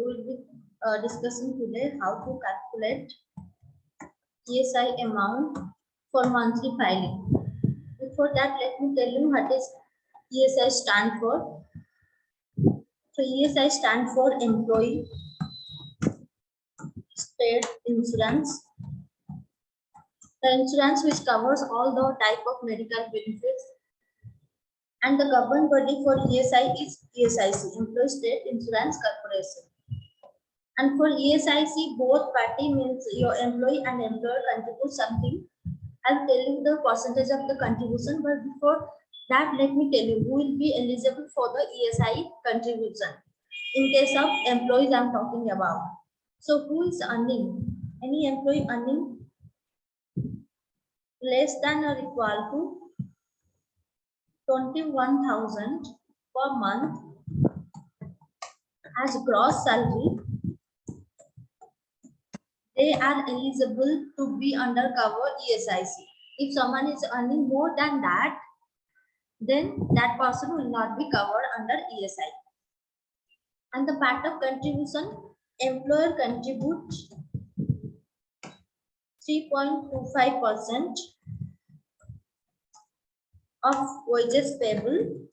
will be discussing today how to calculate ESI amount for monthly filing. Before that, let me tell you what is ESI stand for. So ESI stand for Employee State Insurance. The insurance which covers all the type of medical benefits, and the government body for ESI is ESIC, Employee State Insurance Corporation. And for ESIC, both party means your employee and employer contribute something. I'll tell you the percentage of the contribution, but before that, let me tell you who will be eligible for the ESI contribution. In case of employees, I'm talking about. So who is earning? Any employee earning less than or equal to 21,000 per month as gross salary, they are eligible to be under cover ESIC. If someone is earning more than that, then that person will not be covered under ESI. And the part of contribution, employer contributes 3.25% of wages payable,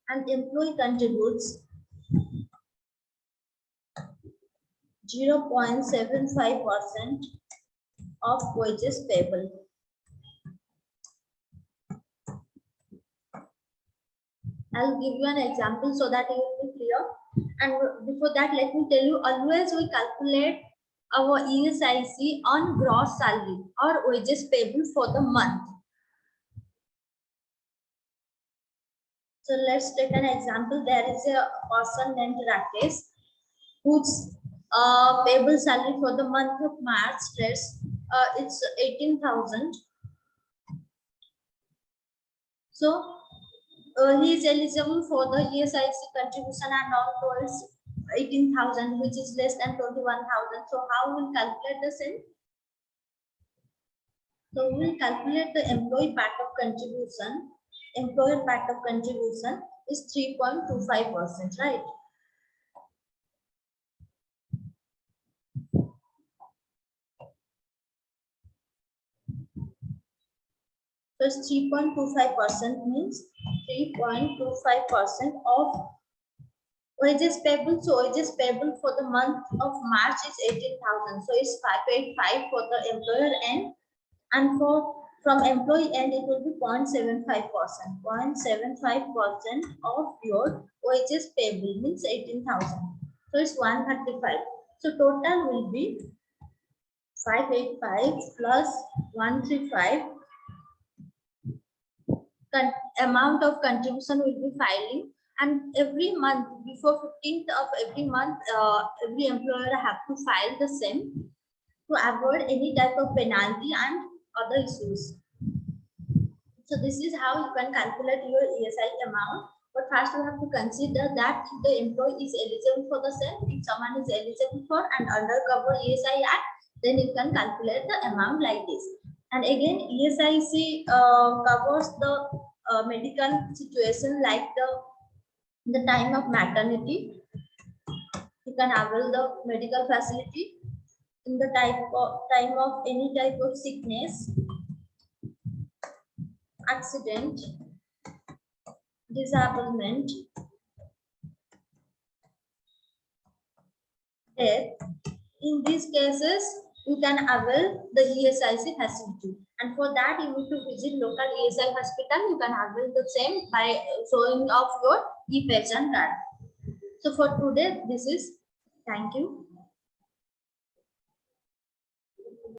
and employee contributes 0.75% of wages payable. I'll give you an example so that it will be clear. And before that, let me tell you, always we calculate our ESIC on gross salary or wages payable for the month. So let's take an example. There is a person named Rakesh whose payable salary for the month of March it's 18,000. So he is eligible for the ESIC contribution and all towards 18,000, which is less than 21,000. So how we will calculate the same? So we will calculate the employee part of contribution. Employer part of contribution is 3.25%, right? So 3.25% means 3.25% of wages payable. So wages payable for the month of March is 18,000. So it's 585 for the employer end, and from employee end it will be 0.75%. 0.75% of your wages payable means 18,000. So it's 135. So total will be 585 plus 135. Amount of contribution will be filing, and every month before 15th of every month every employer have to file the same to avoid any type of penalty and other issues. So this is how you can calculate your ESI amount, but first you have to consider that if the employee is eligible for the same. If someone is eligible for and undercover ESI Act, then you can calculate the amount like this. And again, ESIC covers the medical situation like the time of maternity. You can avail the medical facility in the time of any type of sickness, accident, disablement, death. In these cases, you can avail the ESIC facility, and for that you need to visit local ESI hospital. You can avail the same by showing off your e-pension card. So for today, this is. Thank you.